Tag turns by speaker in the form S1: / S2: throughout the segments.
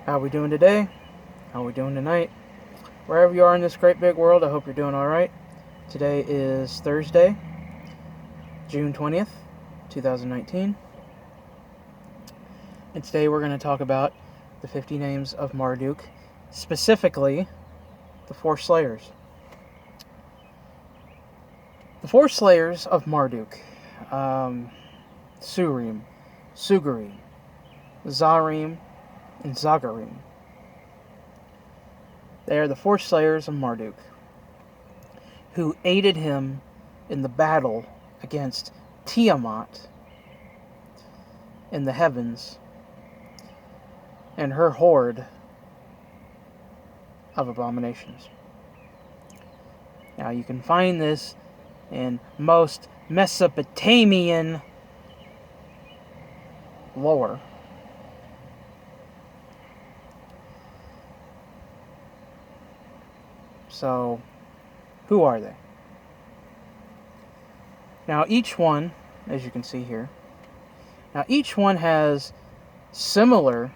S1: How we doing today? How we doing tonight? Wherever you are in this great big world, I hope you're doing alright. Today is Thursday, June 20th, 2019. And today we're going to talk about the 50 names of Marduk, specifically the 4 Slayers. The 4 Slayers of Marduk, Surim, Sugarim, Zarim, and Zagarim. They are the 4 Slayers of Marduk, who aided him in the battle against Tiamat in the heavens and her horde of abominations. Now you can find this in most Mesopotamian lore. So, who are they? Now each one, as you can see here, each one has similar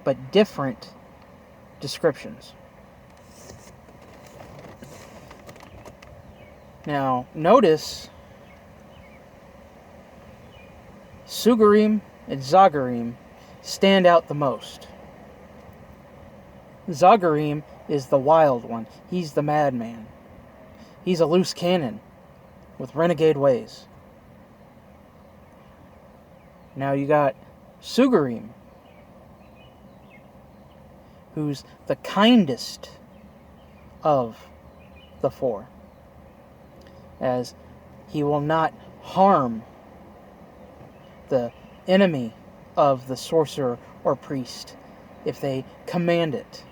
S1: but different descriptions. Now, notice Sugarim and Zagarim stand out the most. Zagarim is the wild one. He's the madman. He's a loose cannon with renegade ways. Now you got Sugarim, who's the kindest of the 4, as he will not harm the enemy of the sorcerer or priest if they command it.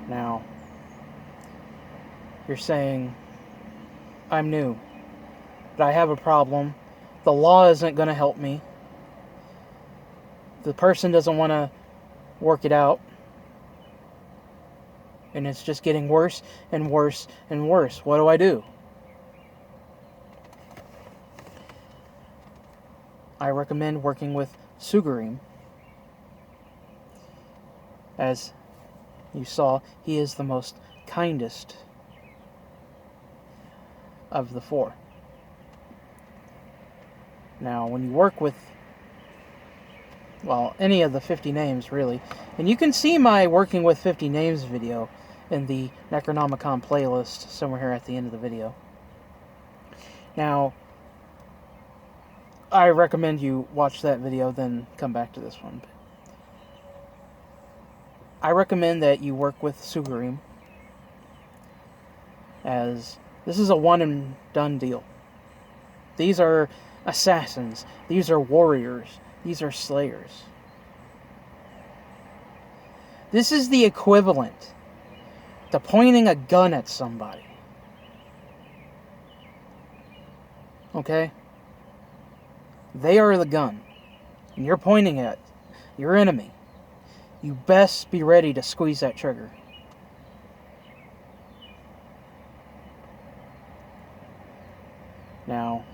S1: Now, you're saying, I'm new, but I have a problem. The law isn't going to help me. The person doesn't want to work it out. And it's just getting worse and worse and worse. What do I do? I recommend working with Sugarim. As you saw, he is the most kindest of the 4. Now, when you work with, well, any of the 50 names, really, and you can see my Working with 50 Names video in the Necronomicon playlist somewhere here at the end of the video. Now, I recommend you watch that video, then come back to this one. I recommend that you work with Sugarim, as this is a one and done deal. These are assassins. These are warriors. These are slayers. This is the equivalent to pointing a gun at somebody. Okay? They are the gun, and you're pointing at your enemy. You best be ready to squeeze that trigger. Now,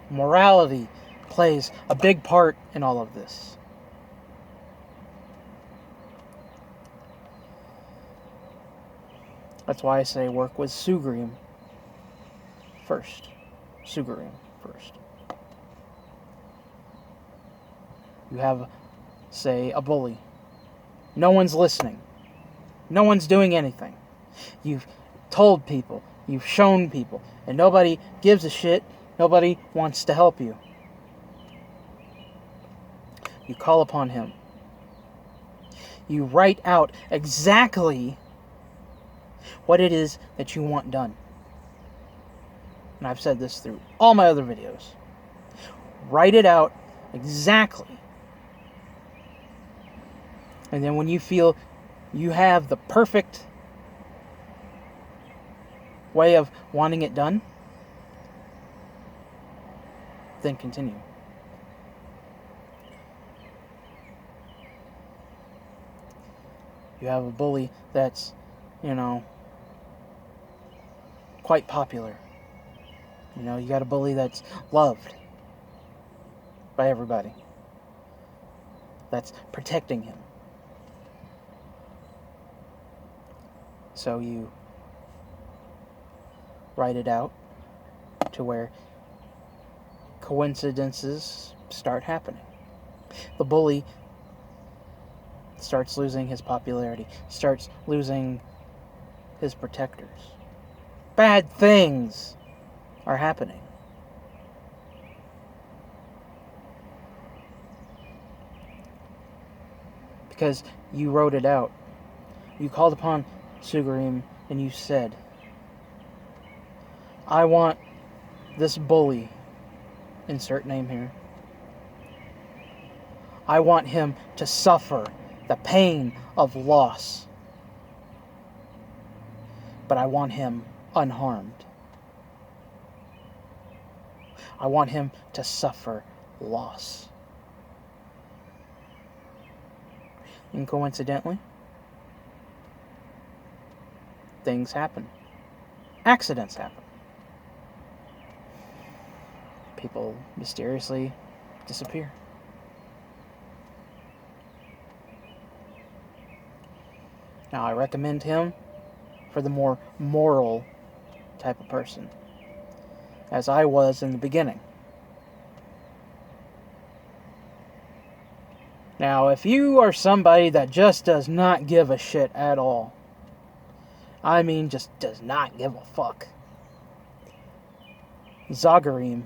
S1: morality plays a big part in all of this. That's why I say work with Sugarim first. Sugarim first. You have, say, a bully. No one's listening. No one's doing anything. You've told people. You've shown people. And nobody gives a shit. Nobody wants to help you. You call upon him. You write out exactly what it is that you want done. And I've said this through all my other videos. Write it out exactly. And then when you feel you have the perfect way of wanting it done, then continue. You have a bully that's, quite popular. You got a bully that's loved. by everybody that's protecting him. So you write it out to where coincidences start happening. The bully starts losing his popularity, starts losing his protectors. Bad things are happening. Because you wrote it out. You called upon Sugarim and you said, I want this bully, insert name here, I want him to suffer the pain of loss, but I want him unharmed. I want him to suffer loss. And coincidentally, things happen. Accidents happen. People mysteriously disappear. Now, I recommend him for the more moral type of person, as I was in the beginning. Now, if you are somebody that just does not give a shit at all, I mean just does not give a fuck, Zagarim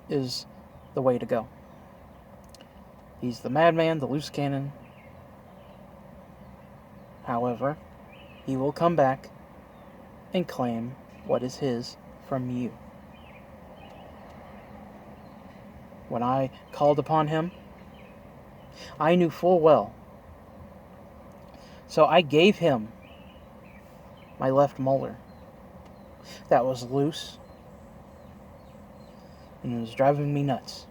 S1: is the way to go. He's the madman, the loose cannon. However, he will come back and claim what is his from you. When I called upon him, I knew full well. So I gave him my left molar that was loose and it was driving me nuts.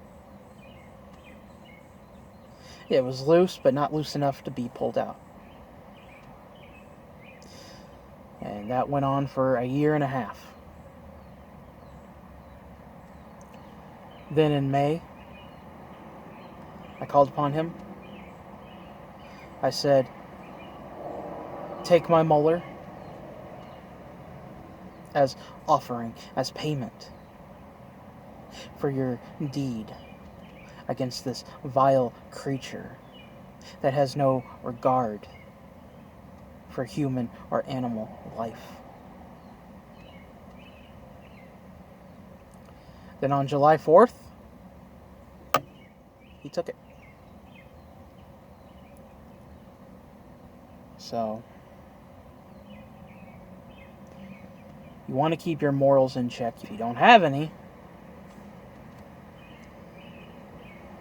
S1: It was loose, but not loose enough to be pulled out. And that went on for a year and a half. Then in May, I called upon him. I said, take my molar as offering, as payment for your deed against this vile creature that has no regard for human or animal life. Then on July 4th, he took it. So, you want to keep your morals in check if you don't have any,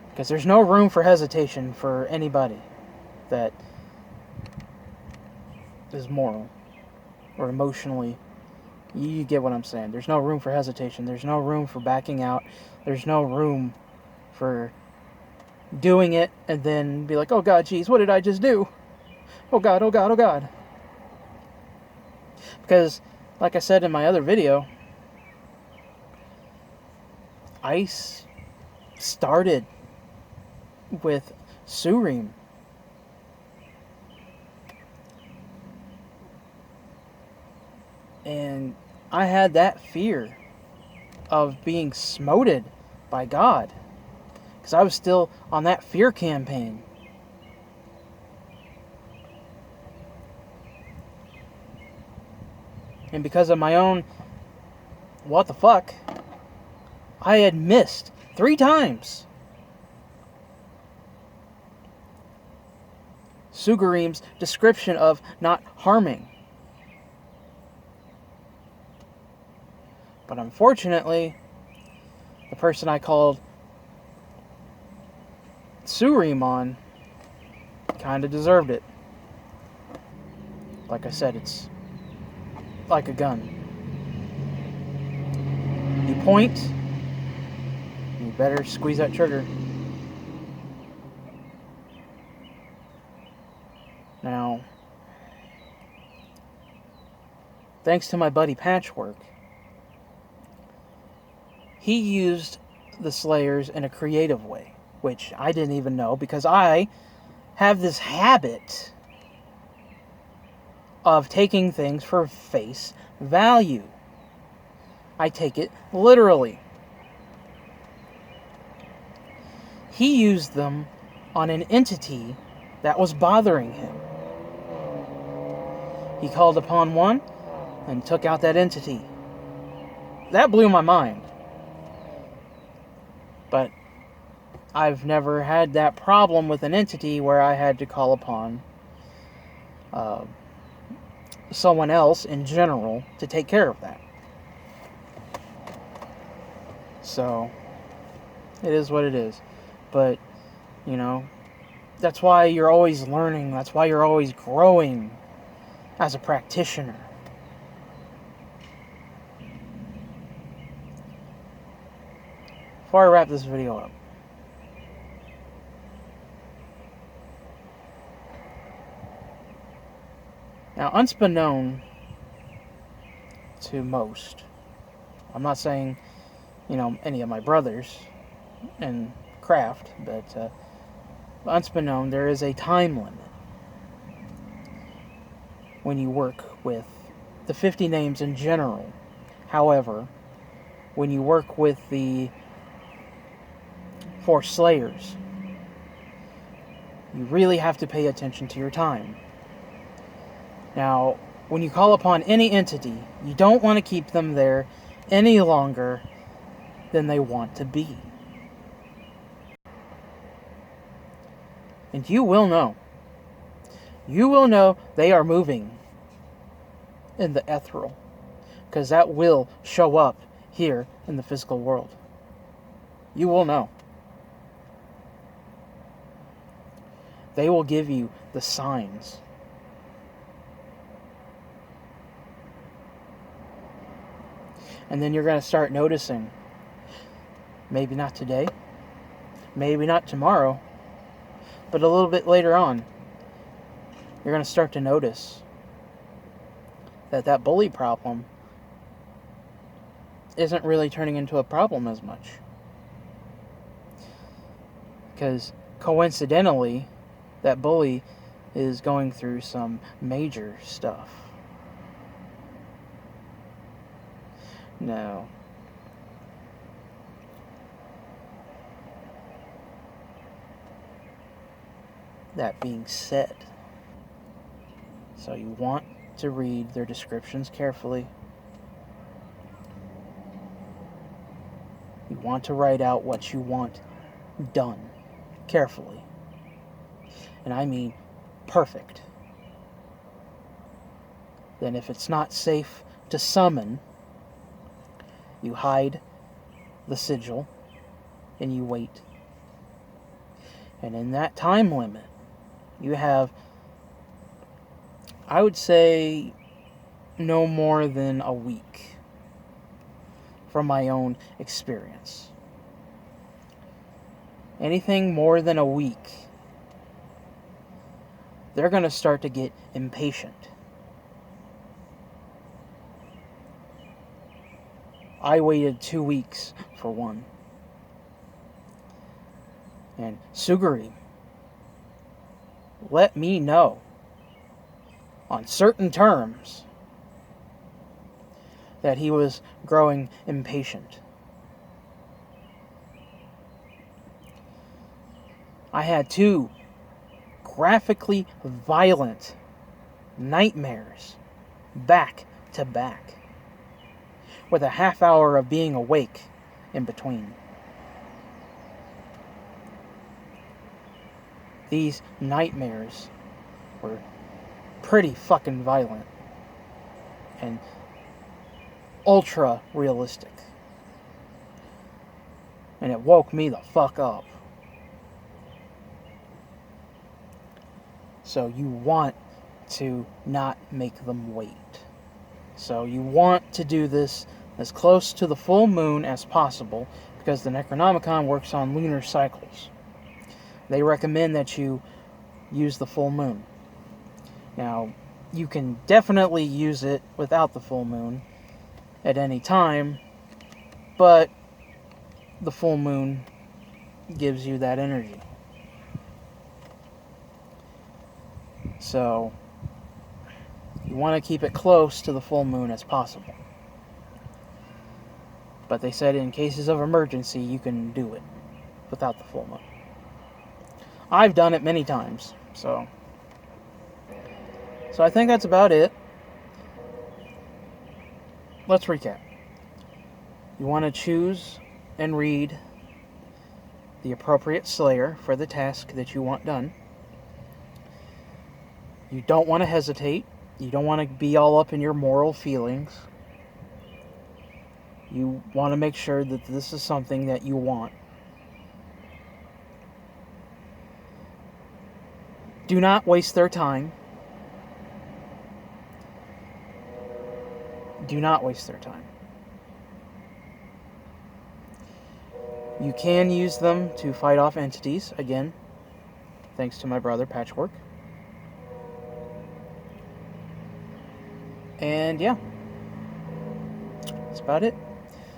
S1: because there's no room for hesitation for anybody that is moral or emotionally. You get what I'm saying. There's no room for hesitation. There's no room for backing out. There's no room for doing it and then be like, oh God, geez, what did I just do? Oh God, oh God, oh God. Because, like I said in my other video, ICE started with Surim. And I had that fear of being smoted by God, because I was still on that fear campaign. And because of my own what the fuck, I had missed 3 times Sugarim's description of not harming. But unfortunately, the person I called Surim on kind of deserved it. Like I said, it's like a gun. You point, you better squeeze that trigger. Now, thanks to my buddy Patchwork, he used the Slayers in a creative way. which I didn't even know, because I have this habit of taking things for face value. I take it literally. He used them on an entity that was bothering him. He called upon one and took out that entity. That blew my mind. But I've never had that problem with an entity where I had to call upon someone else in general to take care of that. So, it is what it is. But, you know, that's why you're always learning. That's why you're always growing as a practitioner. Before I wrap this video up, now, unbeknown to most, I'm not saying, any of my brothers in craft, but unbeknown, there is a time limit when you work with the 50 names in general. However, when you work with the 4 Slayers, you really have to pay attention to your time. Now, when you call upon any entity, you don't want to keep them there any longer than they want to be. And you will know. You will know they are moving in the ethereal, because that will show up here in the physical world. You will know. They will give you the signs. And then you're going to start noticing, maybe not today, maybe not tomorrow, but a little bit later on, you're going to start to notice that bully problem isn't really turning into a problem as much. Because coincidentally, that bully is going through some major stuff. Now, that being said, so you want to read their descriptions carefully. You want to write out what you want done carefully. And I mean perfect. Then if it's not safe to summon, you hide the sigil and you wait. And in that time limit, you have, I would say, no more than a week from my own experience. Anything more than a week, they're going to start to get impatient. I waited 2 weeks for one. And Suguri let me know on certain terms that he was growing impatient. I had 2 graphically violent nightmares back to back, with a half hour of being awake in between. These nightmares were pretty fucking violent and ultra realistic. And it woke me the fuck up. So you want to not make them wait. So you want to do this as close to the full moon as possible, because the Necronomicon works on lunar cycles. They recommend that you use the full moon. Now, you can definitely use it without the full moon at any time, but the full moon gives you that energy. So you want to keep it close to the full moon as possible. But they said in cases of emergency, you can do it without the full moon. I've done it many times, so I think that's about it. Let's recap. You want to choose and read the appropriate slayer for the task that you want done. You don't want to hesitate. You don't want to be all up in your moral feelings. You want to make sure that this is something that you want. Do not waste their time. Do not waste their time. You can use them to fight off entities, again, thanks to my brother, Patchwork. And yeah, that's about it.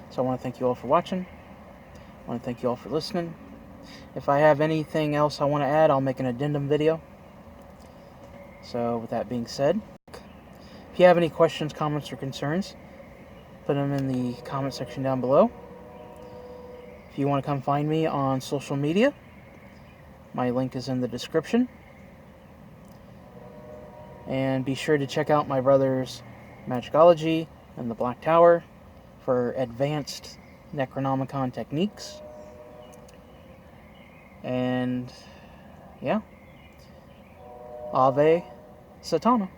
S1: So I want to thank you all for watching. I want to thank you all for listening. If I have anything else I want to add, I'll make an addendum video. So with that being said, if you have any questions, comments, or concerns, put them in the comment section down below. If you want to come find me on social media, my link is in the description. And be sure to check out my brother's Magickology and the Black Tower for advanced Necronomicon techniques. And yeah, Ave Satana.